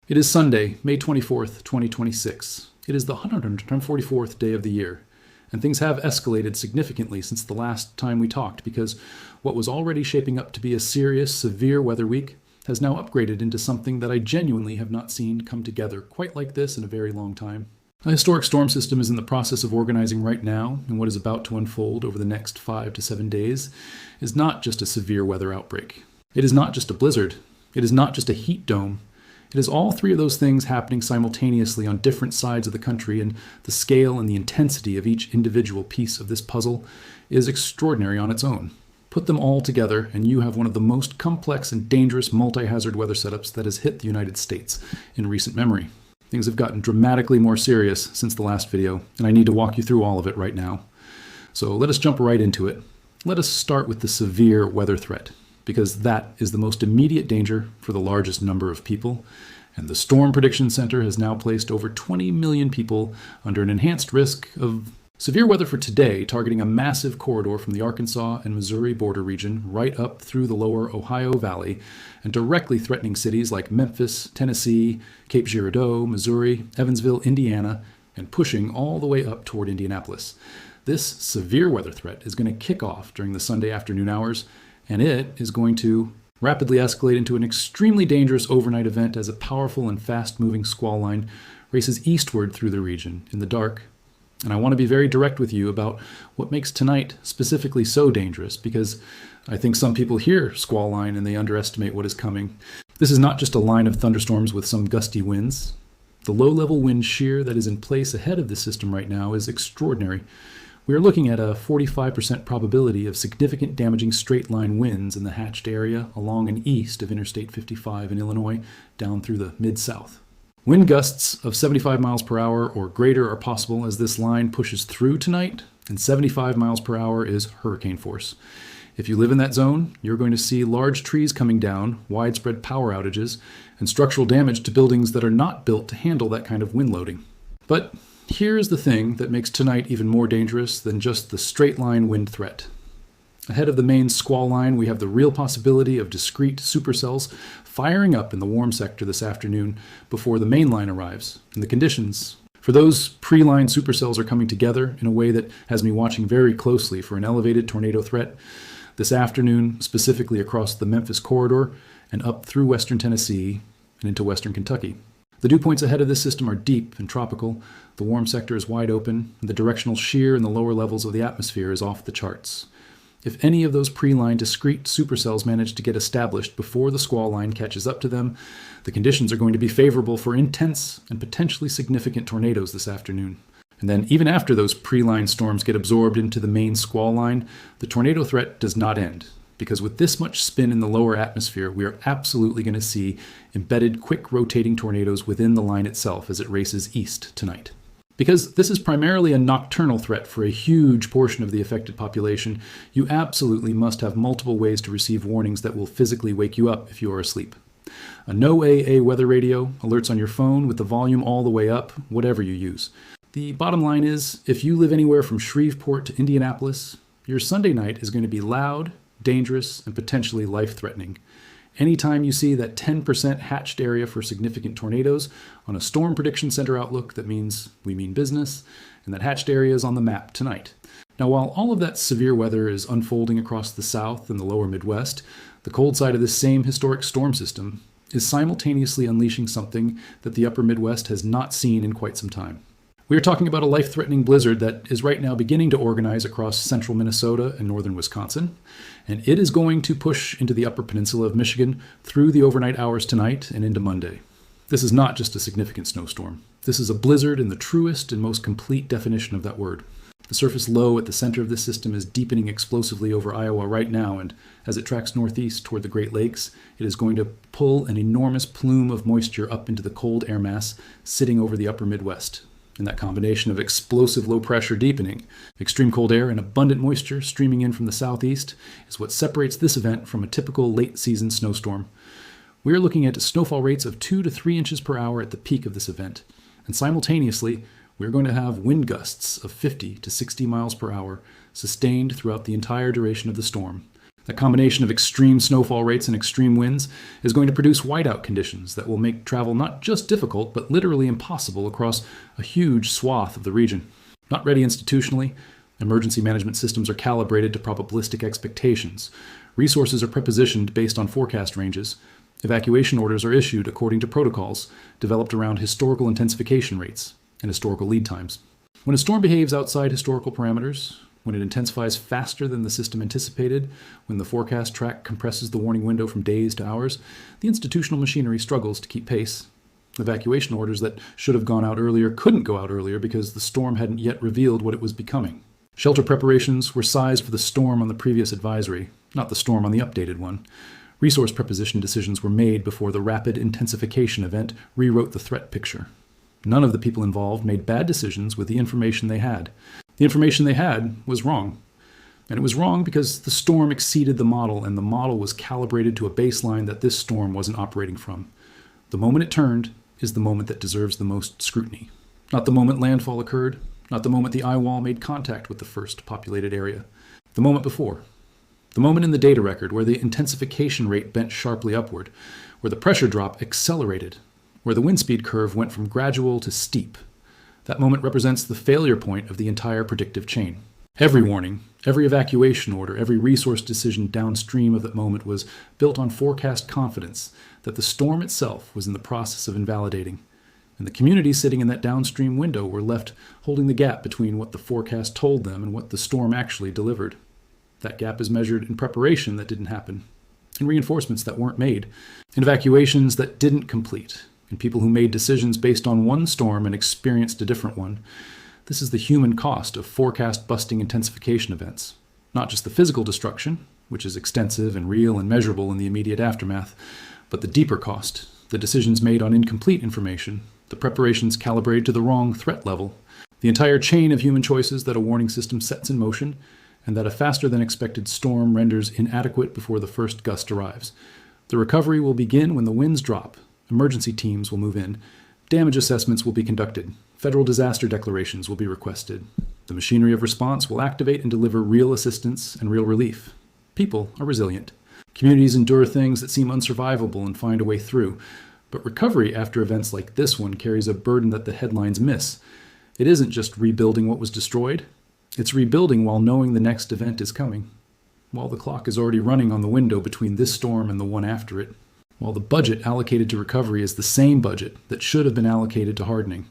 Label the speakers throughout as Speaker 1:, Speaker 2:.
Speaker 1: It is Sunday, May 24th, 2026. It is the 144th day of the year, and things have escalated significantly since the last time we talked because what was already shaping up to be a serious, severe weather week has now upgraded into something that I genuinely have not seen come together quite like this in a very long time. A historic storm system is in the process of organizing right now, and what is about to unfold over the next 5 to 7 days is not just a severe weather outbreak. It is not just a blizzard. It is not just a heat dome. It is all three of those things happening simultaneously on different sides of the country, and the scale and the intensity of each individual piece of this puzzle is extraordinary on its own. Put them all together, and you have one of the most complex and dangerous multi-hazard weather setups that has hit the United States in recent memory. Things have gotten dramatically more serious since the last video, and I need to walk you through all of it right now. So let us jump right into it. Let us start with the severe weather threat, because that is the most immediate danger for the largest number of people, and the Storm Prediction Center has now placed over 20 million people under an enhanced risk of severe weather for today, targeting a massive corridor from the Arkansas and Missouri border region right up through the lower Ohio Valley and directly threatening cities like Memphis, Tennessee, Cape Girardeau, Missouri, Evansville, Indiana, and pushing all the way up toward Indianapolis. This severe weather threat is going to kick off during the Sunday afternoon hours, and it is going to rapidly escalate into an extremely dangerous overnight event as a powerful and fast-moving squall line races eastward through the region in the dark. And I want to be very direct with you about what makes tonight specifically so dangerous, because I think some people hear squall line and they underestimate what is coming. This is not just a line of thunderstorms with some gusty winds. The low-level wind shear that is in place ahead of the system right now is extraordinary. We are looking at a 45% probability of significant damaging straight-line winds in the hatched area along and east of Interstate 55 in Illinois down through the Mid-South. Wind gusts of 75 miles per hour or greater are possible as this line pushes through tonight, and 75 miles per hour is hurricane force. If you live in that zone, you're going to see large trees coming down, widespread power outages, and structural damage to buildings that are not built to handle that kind of wind loading. But here's the thing that makes tonight even more dangerous than just the straight-line wind threat. Ahead of the main squall line, we have the real possibility of discrete supercells firing up in the warm sector this afternoon before the main line arrives. And the conditions for those pre-line supercells are coming together in a way that has me watching very closely for an elevated tornado threat this afternoon, specifically across the Memphis corridor and up through western Tennessee and into western Kentucky. The dew points ahead of this system are deep and tropical, the warm sector is wide open, and the directional shear in the lower levels of the atmosphere is off the charts. If any of those pre-line discrete supercells manage to get established before the squall line catches up to them, the conditions are going to be favorable for intense and potentially significant tornadoes this afternoon. And then even after those pre-line storms get absorbed into the main squall line, the tornado threat does not end. Because with this much spin in the lower atmosphere, we are absolutely going to see embedded, quick rotating tornadoes within the line itself as it races east tonight. Because this is primarily a nocturnal threat for a huge portion of the affected population, you absolutely must have multiple ways to receive warnings that will physically wake you up if you are asleep. A no AA weather radio, alerts on your phone with the volume all the way up, whatever you use. The bottom line is, if you live anywhere from Shreveport to Indianapolis, your Sunday night is going to be loud, dangerous, and potentially life-threatening. Anytime you see that 10% hatched area for significant tornadoes on a Storm Prediction Center outlook, that means we mean business, and that hatched area is on the map tonight. Now, while all of that severe weather is unfolding across the South and the lower Midwest, the cold side of this same historic storm system is simultaneously unleashing something that the upper Midwest has not seen in quite some time. We are talking about a life-threatening blizzard that is right now beginning to organize across central Minnesota and northern Wisconsin, and it is going to push into the upper peninsula of Michigan through the overnight hours tonight and into Monday. This is not just a significant snowstorm. This is a blizzard in the truest and most complete definition of that word. The surface low at the center of this system is deepening explosively over Iowa right now, and as it tracks northeast toward the Great Lakes, it is going to pull an enormous plume of moisture up into the cold air mass sitting over the upper Midwest. And that combination of explosive low-pressure deepening, extreme cold air, and abundant moisture streaming in from the southeast is what separates this event from a typical late-season snowstorm. We are looking at snowfall rates of 2 to 3 inches per hour at the peak of this event, and simultaneously, we're going to have wind gusts of 50 to 60 miles per hour sustained throughout the entire duration of the storm. A combination of extreme snowfall rates and extreme winds is going to produce whiteout conditions that will make travel not just difficult, but literally impossible across a huge swath of the region. Not ready institutionally, emergency management systems are calibrated to probabilistic expectations. Resources are prepositioned based on forecast ranges. Evacuation orders are issued according to protocols developed around historical intensification rates and historical lead times. When a storm behaves outside historical parameters, when it intensifies faster than the system anticipated, when the forecast track compresses the warning window from days to hours, the institutional machinery struggles to keep pace. Evacuation orders that should have gone out earlier couldn't go out earlier because the storm hadn't yet revealed what it was becoming. Shelter preparations were sized for the storm on the previous advisory, not the storm on the updated one. Resource preposition decisions were made before the rapid intensification event rewrote the threat picture. None of the people involved made bad decisions with the information they had. The information they had was wrong. And it was wrong because the storm exceeded the model, and the model was calibrated to a baseline that this storm wasn't operating from. The moment it turned is the moment that deserves the most scrutiny. Not the moment landfall occurred, not the moment the eye wall made contact with the first populated area. The moment before. The moment in the data record where the intensification rate bent sharply upward, where the pressure drop accelerated, where the wind speed curve went from gradual to steep. That moment represents the failure point of the entire predictive chain. Every warning, every evacuation order, every resource decision downstream of that moment was built on forecast confidence that the storm itself was in the process of invalidating. And the communities sitting in that downstream window were left holding the gap between what the forecast told them and what the storm actually delivered. That gap is measured in preparation that didn't happen, in reinforcements that weren't made, in evacuations that didn't complete, in people who made decisions based on one storm and experienced a different one. This is the human cost of forecast-busting intensification events. Not just the physical destruction, which is extensive and real and measurable in the immediate aftermath, but the deeper cost, the decisions made on incomplete information, the preparations calibrated to the wrong threat level, the entire chain of human choices that a warning system sets in motion, and that a faster-than-expected storm renders inadequate before the first gust arrives. The recovery will begin when the winds drop. Emergency teams will move in. Damage assessments will be conducted. Federal disaster declarations will be requested. The machinery of response will activate and deliver real assistance and real relief. People are resilient. Communities endure things that seem unsurvivable and find a way through. But recovery after events like this one carries a burden that the headlines miss. It isn't just rebuilding what was destroyed. It's rebuilding while knowing the next event is coming. While the clock is already running on the window between this storm and the one after it. While the budget allocated to recovery is the same budget that should have been allocated to hardening.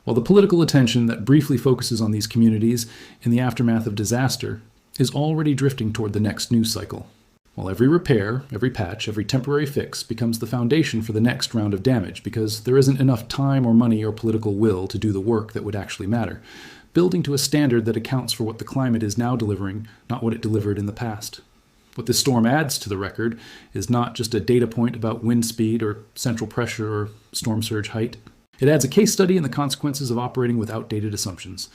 Speaker 1: While the political attention that briefly focuses on these communities in the aftermath of disaster is already drifting toward the next news cycle. While every repair, every patch, every temporary fix becomes the foundation for the next round of damage because there isn't enough time or money or political will to do the work that would actually matter. Building to a standard that accounts for what the climate is now delivering, not what it delivered in the past. What this storm adds to the record is not just a data point about wind speed or central pressure or storm surge height. It adds a case study in the consequences of operating with outdated assumptions.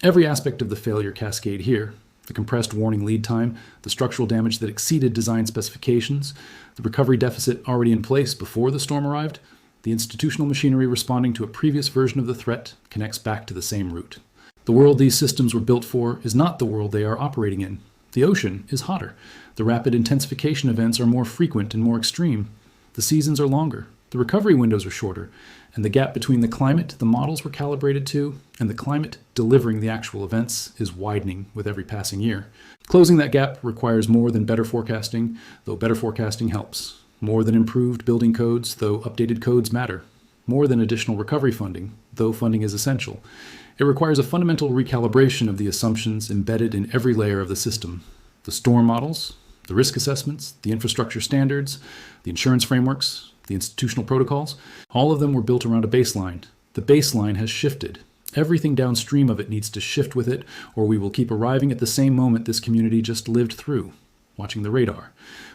Speaker 1: Every aspect of the failure cascade here, the compressed warning lead time, the structural damage that exceeded design specifications, the recovery deficit already in place before the storm arrived, the institutional machinery responding to a previous version of the threat connects back to the same root. The world these systems were built for is not the world they are operating in. The ocean is hotter. The rapid intensification events are more frequent and more extreme. The seasons are longer. The recovery windows are shorter. And the gap between the climate the models were calibrated to and the climate delivering the actual events is widening with every passing year. Closing that gap requires more than better forecasting, though better forecasting helps. More than improved building codes, though updated codes matter. More than additional recovery funding, though funding is essential. It requires a fundamental recalibration of the assumptions embedded in every layer of the system. The storm models, the risk assessments, the infrastructure standards, the insurance frameworks, the institutional protocols, all of them were built around a baseline. The baseline has shifted. Everything downstream of it needs to shift with it, or we will keep arriving at the same moment this community just lived through, watching the radar,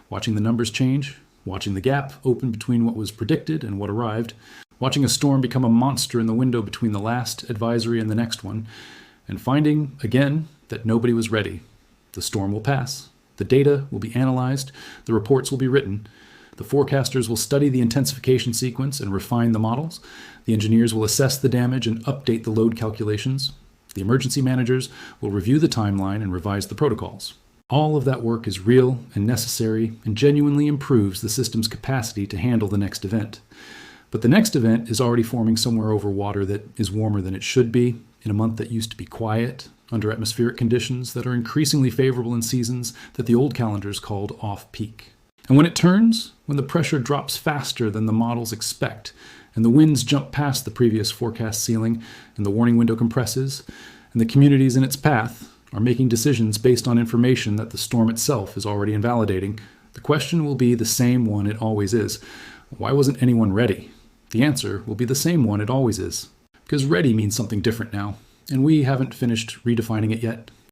Speaker 1: watching the numbers change, watching the gap open between what was predicted and what arrived, watching a storm become a monster in the window between the last advisory and the next one, and finding, again, that nobody was ready. The storm will pass. The data will be analyzed. The reports will be written. The forecasters will study the intensification sequence and refine the models. The engineers will assess the damage and update the load calculations. The emergency managers will review the timeline and revise the protocols. All of that work is real and necessary and genuinely improves the system's capacity to handle the next event. But the next event is already forming somewhere over water that is warmer than it should be, in a month that used to be quiet, under atmospheric conditions that are increasingly favorable in seasons that the old calendars called off-peak. And when it turns, when the pressure drops faster than the models expect, and the winds jump past the previous forecast ceiling, and the warning window compresses, and the communities in its path are making decisions based on information that the storm itself is already invalidating, the question will be the same one it always is. Why wasn't anyone ready? The answer will be the same one it always is. Because ready means something different now, and we haven't finished redefining it yet.